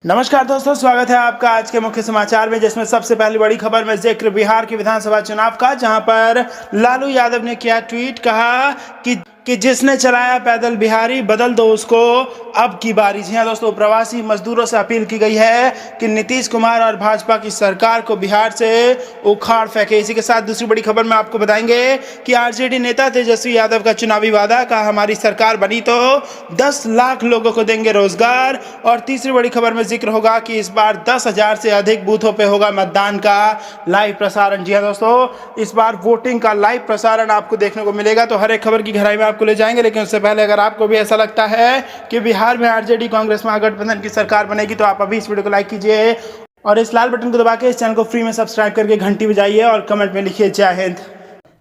नमस्कार दोस्तों, स्वागत है आपका आज के मुख्य समाचार में, जिसमें सबसे पहली बड़ी खबर में जिक्र बिहार के विधानसभा चुनाव का, जहां पर लालू यादव ने किया ट्वीट, कहा कि जिसने चलाया पैदल बिहारी बदल दो उसको अब की बारी। जी हां दोस्तों, प्रवासी मजदूरों से अपील की गई है कि नीतीश कुमार और भाजपा की सरकार को बिहार से उखाड़ फेंके। इसी के साथ दूसरी बड़ी खबर में आपको बताएंगे कि आरजेडी नेता तेजस्वी यादव का चुनावी वादा, कहा हमारी सरकार बनी तो 10 लाख लोगों को देंगे रोजगार। और तीसरी बड़ी खबर में जिक्र होगा कि इस बार 10,000 से अधिक बूथों पे होगा मतदान का लाइव प्रसारण। जी हां दोस्तों, इस बार वोटिंग का लाइव प्रसारण आपको देखने को मिलेगा, तो हर एक खबर की गहराई में आपको ले जाएंगे। लेकिन उससे पहले अगर आपको भी ऐसा लगता है कि बिहार में आरजेडी कांग्रेस महागठबंधन की सरकार बनेगी, तो आप अभी इस वीडियो को लाइक कीजिए और इस लाल बटन को दबा के इस चैनल को फ्री में सब्सक्राइब करके घंटी बजाइए और कमेंट में लिखिए जय हिंद।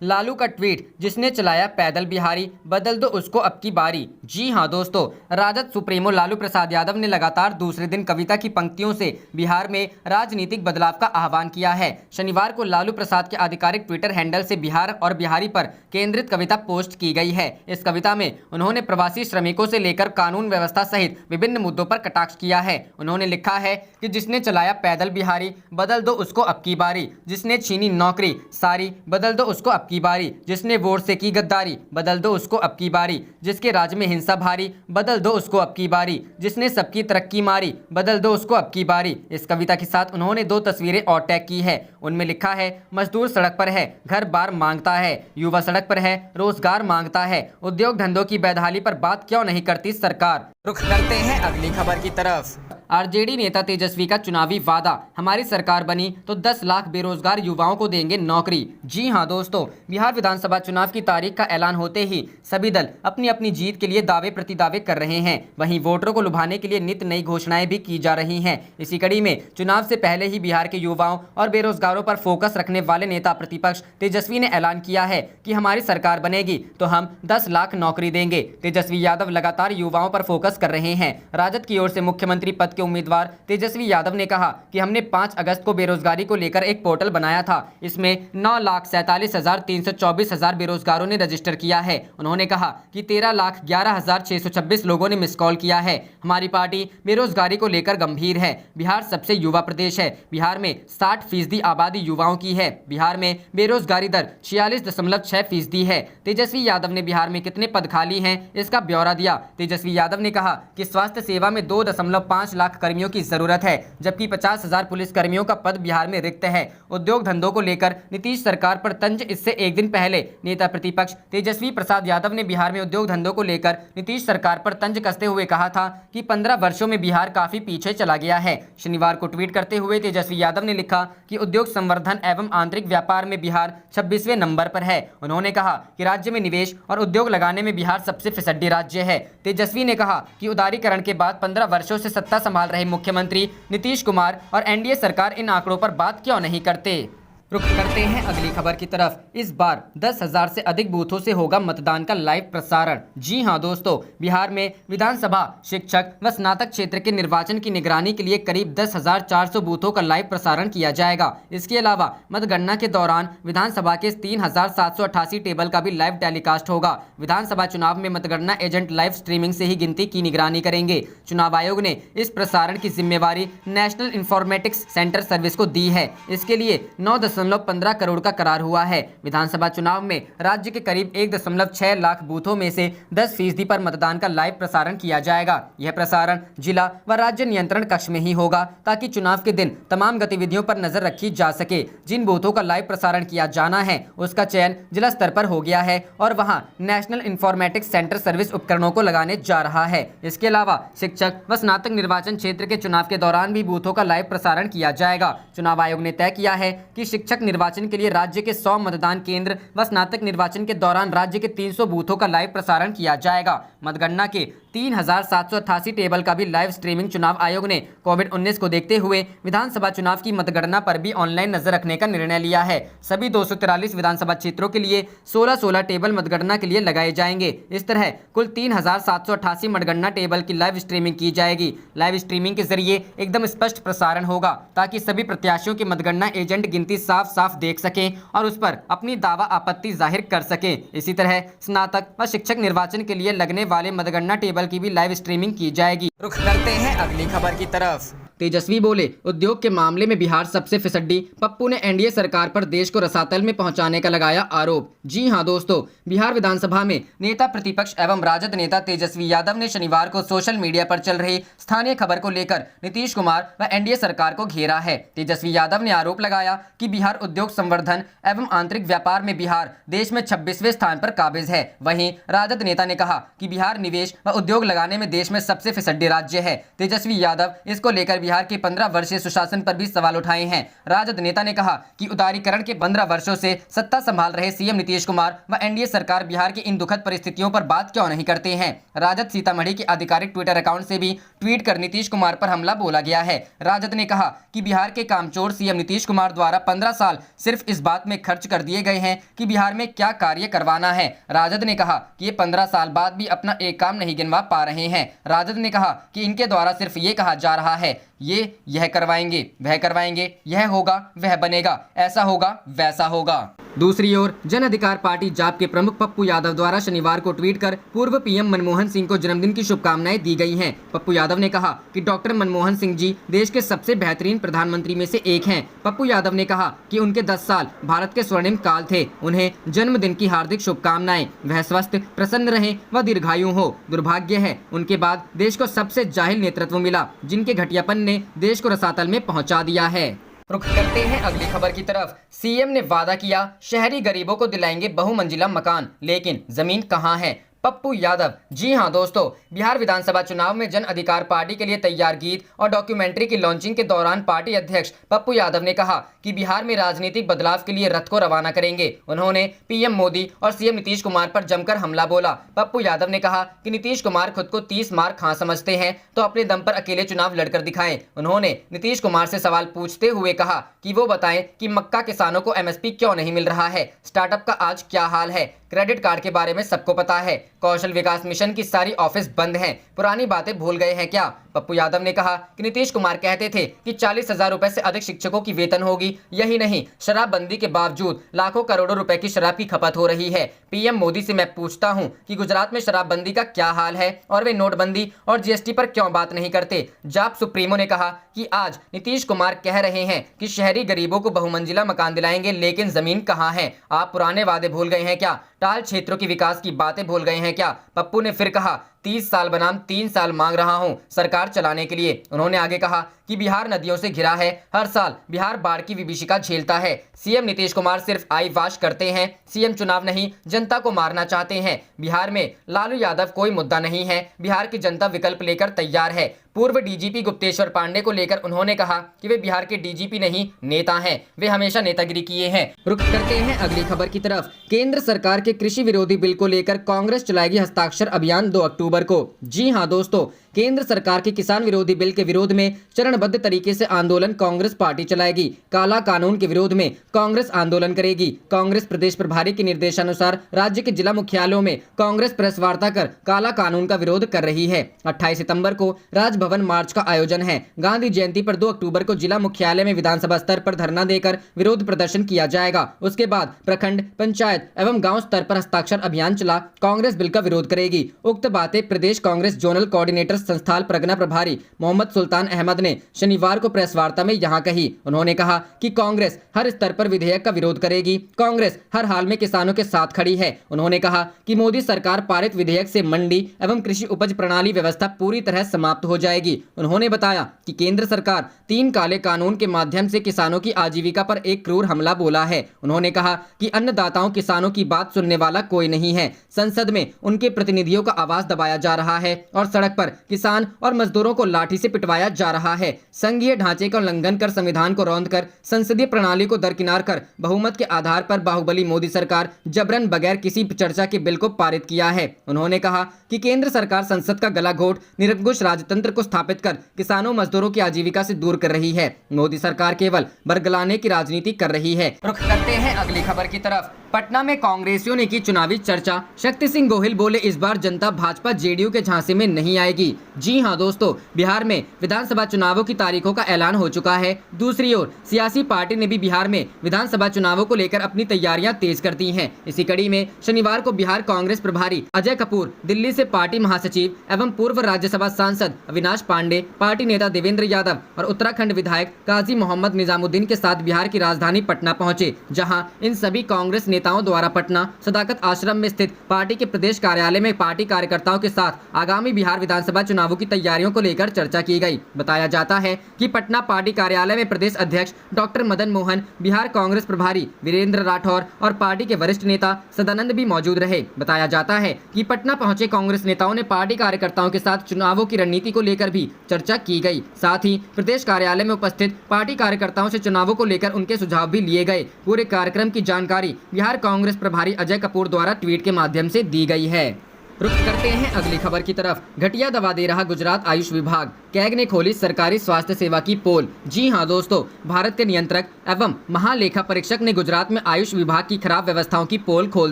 लालू का ट्वीट, जिसने चलाया पैदल बिहारी बदल दो उसको अब की बारी। जी हां दोस्तों, राजद सुप्रीमो लालू प्रसाद यादव ने लगातार दूसरे दिन कविता की पंक्तियों से बिहार में राजनीतिक बदलाव का आह्वान किया है। शनिवार को लालू प्रसाद के आधिकारिक ट्विटर हैंडल से बिहार और बिहारी पर केंद्रित कविता पोस्ट की गई है। इस कविता में उन्होंने प्रवासी श्रमिकों से लेकर कानून व्यवस्था सहित विभिन्न मुद्दों पर कटाक्ष किया है। उन्होंने लिखा है कि जिसने चलाया पैदल बिहारी बदल दो उसको अब की बारी, जिसने छीनी नौकरी सारी बदल दो उसको अब की बारी, जिसने वोट से की गद्दारी बदल दो उसको अब की बारी, जिसके राज्य में हिंसा भारी बदल दो उसको अब की बारी, जिसने सबकी तरक्की मारी बदल दो उसको अब की बारी। इस कविता के साथ उन्होंने 2 तस्वीरें और टैग की है। उनमें लिखा है, मजदूर सड़क पर है, घर बार मांगता है, युवा सड़क पर है, रोजगार मांगता है, उद्योग धंधों की बदहाली पर बात क्यों नहीं करती सरकार। रुख करते हैं अगली खबर की तरफ। आरजेडी नेता तेजस्वी का चुनावी वादा, हमारी सरकार बनी तो 10 लाख बेरोजगार युवाओं को देंगे नौकरी। जी हां दोस्तों, बिहार विधानसभा चुनाव की तारीख का ऐलान होते ही सभी दल अपनी अपनी जीत के लिए दावे प्रतिदावे कर रहे हैं। वहीं वोटरों को लुभाने के लिए नित नई घोषणाएं भी की जा रही हैं। इसी कड़ी में चुनाव से पहले ही बिहार के युवाओं और बेरोजगारों पर फोकस रखने वाले नेता प्रतिपक्ष तेजस्वी ने ऐलान किया है कि हमारी सरकार बनेगी तो हम 10 लाख नौकरी देंगे। तेजस्वी यादव लगातार युवाओं पर फोकस कर रहे हैं। राजद की ओर से मुख्यमंत्री पद के उम्मीदवार तेजस्वी यादव ने कहा कि हमने 5 अगस्त को बेरोजगारी को लेकर एक पोर्टल बनाया था। इसमें 9,47,324 बेरोजगारों ने रजिस्टर किया है। उन्होंने कहा कि 13,11,626 लोगों ने मिस कॉल किया है। हमारी पार्टी बेरोजगारी को लेकर गंभीर है। बिहार सबसे युवा प्रदेश है। बिहार में 60% आबादी युवाओं की है। बिहार में बेरोजगारी दर 46.6% है। तेजस्वी यादव ने बिहार में कितने पद खाली हैं इसका ब्यौरा दिया। तेजस्वी यादव ने कहा कि स्वास्थ्य सेवा में 2.5 लाख कर्मियों की जरूरत है, जबकि 50,000 पुलिस कर्मियों का पद बिहार में रिक्त है। उद्योग धंधों को लेकर नीतीश सरकार पर तंज। इससे एक दिन पहले नेता प्रतिपक्ष तेजस्वी प्रसाद यादव ने बिहार में उद्योग धंधों को लेकर नीतीश सरकार पर तंज कसते हुए कहा था कि 15 वर्षों में बिहार काफी पीछे चला गया है। शनिवार को ट्वीट करते हुए तेजस्वी यादव ने लिखा कि उद्योग संवर्धन एवं आंतरिक व्यापार में बिहार 26वें नंबर पर है। उन्होंने कहा कि राज्य में निवेश और उद्योग लगाने में बिहार सबसे फिसड्डी राज्य है। तेजस्वी ने कहा कि उदारीकरण के बाद 15 वर्षों से सत्ता संभाल रहे मुख्यमंत्री नीतीश कुमार और एनडीए सरकार इन आंकड़ों पर बात क्यों नहीं करते। रुख करते हैं अगली खबर की तरफ। इस बार 10,000 से अधिक बूथों से होगा मतदान का लाइव प्रसारण। जी हां दोस्तों, बिहार में विधानसभा, शिक्षक व स्नातक क्षेत्र के निर्वाचन की निगरानी के लिए करीब 10,400 बूथों का लाइव प्रसारण किया जाएगा। इसके अलावा मतगणना के दौरान विधानसभा के 3,788 टेबल का भी लाइव टेलीकास्ट होगा। विधानसभा चुनाव में मतगणना एजेंट लाइव स्ट्रीमिंग से ही गिनती की निगरानी करेंगे। चुनाव आयोग ने इस प्रसारण की जिम्मेवारी नेशनल इंफॉर्मेटिक्स सेंटर सर्विस को दी है। इसके लिए 9.15 करोड़ का करार हुआ है। विधानसभा चुनाव में राज्य के करीब 1.6 लाख बूथों में से 10% पर मतदान का लाइव प्रसारण किया जाएगा। यह प्रसारण जिला व राज्य नियंत्रण कक्ष में ही होगा, ताकि चुनाव के दिन तमाम गतिविधियों पर नजर रखी जा सके। जिन बूथों का लाइव प्रसारण किया जाना है उसका चयन जिला स्तर पर हो गया है और वहां नेशनल इंफॉर्मेटिक्स सेंटर सर्विस उपकरणों को लगाने जा रहा है। इसके अलावा शिक्षक व स्नातक निर्वाचन क्षेत्र के चुनाव के दौरान भी बूथों का लाइव प्रसारण किया जाएगा। चुनाव आयोग ने तय किया है कि शिक्षक निर्वाचन के लिए राज्य के 100 मतदान केंद्र व स्नातक निर्वाचन के दौरान राज्य के 300 बूथों का लाइव प्रसारण किया जाएगा। मतगणना के 3,788 टेबल का भी लाइव स्ट्रीमिंग चुनाव आयोग ने कोविड-19 को देखते हुए विधानसभा चुनाव की मतगणना पर भी ऑनलाइन नजर रखने का निर्णय लिया है। सभी 243 विधानसभा क्षेत्रों के लिए 16 टेबल मतगणना के लिए लगाए जाएंगे। इस तरह कुल 3,788 मतगणना टेबल की लाइव स्ट्रीमिंग की जाएगी। लाइव स्ट्रीमिंग के जरिए एकदम स्पष्ट प्रसारण होगा, ताकि सभी प्रत्याशियों के मतगणना एजेंट गिनती साफ साफ देख सकें और उस पर अपनी दावा आपत्ति जाहिर कर सकें। इसी तरह स्नातक व शिक्षक निर्वाचन के लिए लगने वाले मतगणना टेबल की भी लाइव स्ट्रीमिंग की जाएगी। रुख करते हैं अगली खबर की तरफ। तेजस्वी बोले, उद्योग के मामले में बिहार सबसे फिसड्डी। पप्पू ने एनडीए सरकार पर देश को रसातल में पहुंचाने का लगाया आरोप। जी हां दोस्तों, बिहार विधानसभा में नेता प्रतिपक्ष एवं राजद नेता तेजस्वी यादव ने शनिवार को सोशल मीडिया पर चल रही स्थानीय खबर को लेकर नीतीश कुमार व एनडीए सरकार को घेरा है। तेजस्वी यादव ने आरोप लगाया कि बिहार उद्योग संवर्धन एवं आंतरिक व्यापार में बिहार देश में 26वें स्थान पर काबिज है। वहीं राजद नेता ने कहा कि बिहार निवेश व उद्योग लगाने में देश में सबसे फिसड्डी राज्य है। तेजस्वी यादव इसको लेकर बिहार के 15 वर्षीय सुशासन पर भी सवाल उठाए हैं। राजद नेता ने कहा कि उदारीकरण के 15 वर्षों से सत्ता संभाल रहे सीएम नीतीश कुमार व एनडीए सरकार बिहार की इन दुखद परिस्थितियों पर बात क्यों नहीं करते हैं। राजद सीतामढ़ी के आधिकारिक ट्विटर अकाउंट से भी ट्वीट कर नीतीश कुमार पर हमला बोला गया है। राजद ने कहा कि बिहार के कामचोर सीएम नीतीश कुमार द्वारा 15 साल सिर्फ इस बात में खर्च कर दिए गए हैं कि बिहार में क्या कार्य करवाना है। राजद ने कहा कि ये 15 साल बाद भी अपना एक काम नहीं गिनवा पा रहे हैं। राजद ने कहा कि इनके द्वारा सिर्फ ये कहा जा रहा है यह करवाएंगे, वह करवाएंगे, यह होगा, वह बनेगा, ऐसा होगा, वैसा होगा। दूसरी ओर जन अधिकार पार्टी जाप के प्रमुख पप्पू यादव द्वारा शनिवार को ट्वीट कर पूर्व पीएम मनमोहन सिंह को जन्मदिन की शुभकामनाएं दी गई हैं। पप्पू यादव ने कहा कि डॉक्टर मनमोहन सिंह जी देश के सबसे बेहतरीन प्रधानमंत्री में से एक हैं। पप्पू यादव ने कहा कि उनके 10 साल भारत के स्वर्णिम काल थे। उन्हें जन्मदिन की हार्दिक शुभकामनाएं। वह स्वस्थ, प्रसन्न रहे व दीर्घायु हो। दुर्भाग्य है उनके बाद देश को सबसे जाहिल नेतृत्व मिला, जिनके घटियापन ने देश को रसातल में पहुंचा दिया है। रुख करते हैं अगली खबर की तरफ। सीएम ने वादा किया शहरी गरीबों को दिलाएंगे बहुमंजिला मकान, लेकिन जमीन कहां है। पप्पू यादव। जी हां दोस्तों, बिहार विधानसभा चुनाव में जन अधिकार पार्टी के लिए तैयार गीत और डॉक्यूमेंट्री की लॉन्चिंग के दौरान पार्टी अध्यक्ष पप्पू यादव ने कहा कि बिहार में राजनीतिक बदलाव के लिए रथ को रवाना करेंगे। उन्होंने पीएम मोदी और सीएम नीतीश कुमार पर जमकर हमला बोला। पप्पू यादव ने कहा कि नीतीश कुमार खुद को 30 मार खां समझते हैं तो अपने दम पर अकेले चुनाव लड़कर दिखाएं। उन्होंने नीतीश कुमार से सवाल पूछते हुए कहा कि वो बताएं कि मक्का किसानों को एमएसपी क्यों नहीं मिल रहा है। स्टार्टअप का आज क्या हाल है। क्रेडिट कार्ड के बारे में सबको पता है। कौशल विकास मिशन की सारी ऑफिस बंद हैं। पुरानी बातें भूल गए हैं क्या। पप्पू यादव ने कहा कि नीतीश कुमार कहते थे कि 40,000 रुपए से अधिक शिक्षकों की वेतन होगी। यही नहीं, शराबबंदी के बावजूद लाखों करोड़ों रुपए की शराब की खपत हो रही है। पीएम मोदी से मैं पूछता हूं कि गुजरात में शराबबंदी का क्या हाल है और वे नोटबंदी और जीएसटी पर क्यों बात नहीं करते। जाप सुप्रीमो ने कहा कि आज नीतीश कुमार कह रहे हैं कि शहरी गरीबों को बहुमंजिला मकान दिलाएंगे, लेकिन जमीन कहां है। आप पुराने वादे भूल गए हैं क्या। टाल क्षेत्रों की विकास की बातें भूल गए हैं क्या। पप्पू ने फिर कहा 30 साल बनाम 3 साल मांग रहा हूं सरकार चलाने के लिए। उन्होंने आगे कहा कि बिहार नदियों से घिरा है। हर साल बिहार बाढ़ की विभीषिका झेलता है। सीएम नीतीश कुमार सिर्फ आई वाश करते हैं। सीएम चुनाव नहीं, जनता को मारना चाहते हैं। बिहार में लालू यादव कोई मुद्दा नहीं है। बिहार की जनता विकल्प लेकर तैयार है। पूर्व डीजीपी गुप्तेश्वर पांडे को लेकर उन्होंने कहा कि वे बिहार के डीजीपी नहीं, नेता हैं। वे हमेशा नेतागिरी किए हैं। रुख करते हैं अगली खबर की तरफ। केंद्र सरकार के कृषि विरोधी बिल को लेकर कांग्रेस चलाएगी हस्ताक्षर अभियान 2 अक्टूबर को। जी हां दोस्तों, केंद्र सरकार के किसान विरोधी बिल के विरोध में चरणबद्ध तरीके से आंदोलन कांग्रेस पार्टी चलाएगी। काला कानून के विरोध में कांग्रेस आंदोलन करेगी। कांग्रेस प्रदेश प्रभारी के निर्देशानुसार राज्य के जिला मुख्यालयों में कांग्रेस प्रेस वार्ता कर काला कानून का विरोध कर रही है। 28 सितंबर को राजभवन मार्च का आयोजन है। गांधी जयंती पर 2 अक्टूबर को जिला मुख्यालय में विधानसभा स्तर पर धरना देकर विरोध प्रदर्शन किया जाएगा। उसके बाद प्रखंड, पंचायत एवं गाँव स्तर पर हस्ताक्षर अभियान चला कांग्रेस बिल का विरोध करेगी। उक्त बातें प्रदेश कांग्रेस जोनल कोऑर्डिनेटर संस्थान परगना प्रभारी मोहम्मद सुल्तान अहमद ने शनिवार को प्रेस वार्ता में यहां कही। उन्होंने कहा कि कांग्रेस हर स्तर पर विधेयक का विरोध करेगी। कांग्रेस हर हाल में किसानों के साथ खड़ी है। उन्होंने कहा कि मोदी सरकार पारित विधेयक से मंडी एवं कृषि उपज प्रणाली व्यवस्था पूरी तरह समाप्त हो जाएगी। उन्होंने बताया कि केंद्र सरकार 3 काले कानून के माध्यम से किसानों की आजीविका पर एक क्रूर हमला बोला है। उन्होंने कहा कि अन्नदाताओं किसानों की बात सुनने वाला कोई नहीं है। संसद में उनके प्रतिनिधियों का आवाज दबाया जा रहा है और सड़क पर किसान और मजदूरों को लाठी से पिटवाया जा रहा है। संघीय ढांचे का उल्लंघन कर संविधान को रौंद कर संसदीय प्रणाली को दरकिनार कर बहुमत के आधार पर बाहुबली मोदी सरकार जबरन बगैर किसी चर्चा के बिल को पारित किया है। उन्होंने कहा कि केंद्र सरकार संसद का गला घोट निरंकुश राजतंत्र को स्थापित कर किसानों मजदूरों की आजीविका से दूर कर रही है। मोदी सरकार केवल बरगलाने की राजनीति कर रही है। रुख करते हैं अगली खबर की तरफ। पटना में कांग्रेसियों ने की चुनावी चर्चा। शक्ति सिंह गोहिल बोले, इस बार जनता भाजपा जेडीयू के झांसे में नहीं आएगी। जी हां दोस्तों, बिहार में विधानसभा चुनावों की तारीखों का ऐलान हो चुका है। दूसरी ओर सियासी पार्टी ने भी बिहार में विधानसभा चुनावों को लेकर अपनी तैयारियां तेज कर दी हैं। इसी कड़ी में शनिवार को बिहार कांग्रेस प्रभारी अजय कपूर, दिल्ली से पार्टी महासचिव एवं पूर्व राज्यसभा सांसद अविनाश पांडे, पार्टी नेता देवेंद्र यादव और उत्तराखंड विधायक काजी मोहम्मद निजामुद्दीन के साथ बिहार की राजधानी पटना पहुंचे, जहां इन सभी कांग्रेस नेताओं द्वारा पटना सदाकत आश्रम में स्थित पार्टी के प्रदेश कार्यालय में पार्टी कार्यकर्ताओं के साथ आगामी बिहार विधानसभा चुनावों की तैयारियों को लेकर चर्चा की गई। बताया जाता है कि पटना पार्टी कार्यालय में प्रदेश अध्यक्ष डॉक्टर मदन मोहन, बिहार कांग्रेस प्रभारी वीरेंद्र राठौर और पार्टी के वरिष्ठ नेता सदानंद भी मौजूद रहे। बताया जाता है कि पटना पहुंचे कांग्रेस नेताओं ने पार्टी कार्यकर्ताओं के साथ चुनावों की रणनीति को लेकर भी चर्चा की गई। साथ ही प्रदेश कार्यालय में उपस्थित पार्टी कार्यकर्ताओं से चुनावों को लेकर उनके सुझाव भी लिए गए। पूरे कार्यक्रम की जानकारी बिहार कांग्रेस प्रभारी अजय कपूर द्वारा ट्वीट के माध्यम से दी गई है। रुक करते हैं अगली खबर की तरफ। घटिया दवा दे रहा गुजरात आयुष विभाग, कैग ने खोली सरकारी स्वास्थ्य सेवा की पोल। जी हां दोस्तों, भारत के नियंत्रक एवं महालेखा परीक्षक ने गुजरात में आयुष विभाग की खराब व्यवस्थाओं की पोल खोल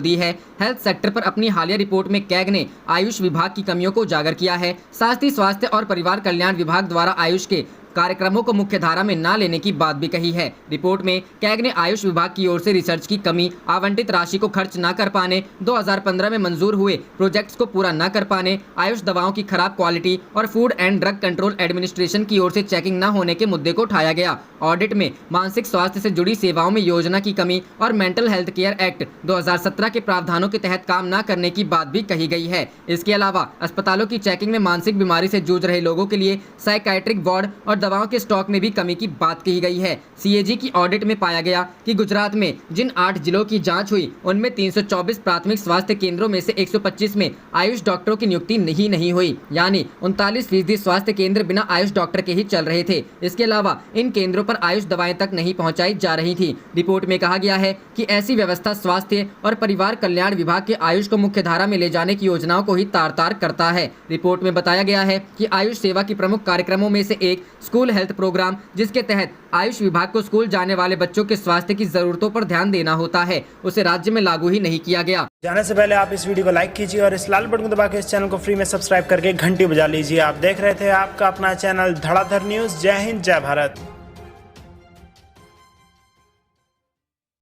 दी है। हेल्थ सेक्टर पर अपनी हालिया रिपोर्ट में कैग ने आयुष विभाग की कमियों को उजागर किया है। साथ ही स्वास्थ्य और परिवार कल्याण विभाग द्वारा आयुष के कार्यक्रमों को मुख्य धारा में न लेने की बात भी कही है। रिपोर्ट में कैग ने आयुष विभाग की ओर से रिसर्च की कमी, आवंटित राशि को खर्च न कर पाने, 2015 में मंजूर हुए प्रोजेक्ट्स को पूरा न कर पाने, आयुष दवाओं की खराब क्वालिटी और food and drug control administration की ओर से चेकिंग न होने के मुद्दे को उठाया गया। ऑडिट में मानसिक स्वास्थ्य से जुड़ी सेवाओं में योजना की कमी और मेंटल हेल्थ केयर एक्ट 2017 के प्रावधानों के तहत काम न करने की बात भी कही गई है। इसके अलावा अस्पतालों की चेकिंग में मानसिक बीमारी से जूझ रहे लोगों के लिए साइकाइट्रिक वार्ड और दवाओं के स्टॉक में भी कमी की बात कही गई है। सीएजी की ऑडिट में पाया गया कि गुजरात में जिन 8 जिलों की जांच हुई, उनमें 324 प्राथमिक स्वास्थ्य केंद्रों में से 125 में आयुष डॉक्टरों की नियुक्ति नहीं हुई, यानी 39% स्वास्थ्य केंद्र बिना आयुष डॉक्टर के ही चल रहे थे। इसके अलावा इन केंद्रों पर आयुष दवाएं तक नहीं पहुंचाई जा रही थी। रिपोर्ट में कहा गया है कि ऐसी व्यवस्था स्वास्थ्य और परिवार कल्याण विभाग के आयुष को मुख्य धारा में ले जाने की योजनाओं को ही तार-तार करता है। रिपोर्ट में बताया गया है कि आयुष सेवा की प्रमुख कार्यक्रमों में से एक स्कूल हेल्थ प्रोग्राम, जिसके तहत आयुष विभाग को स्कूल जाने वाले बच्चों के स्वास्थ्य की जरूरतों पर ध्यान देना होता है, उसे राज्य में लागू ही नहीं किया गया। जाने से पहले आप इस वीडियो को लाइक कीजिए और इस लाल बटन को दबा के इस चैनल को फ्री में सब्सक्राइब करके घंटी बजा लीजिए। आप देख रहे थे आपका अपना चैनल धड़ाधड़ न्यूज। जय हिंद, जय भारत।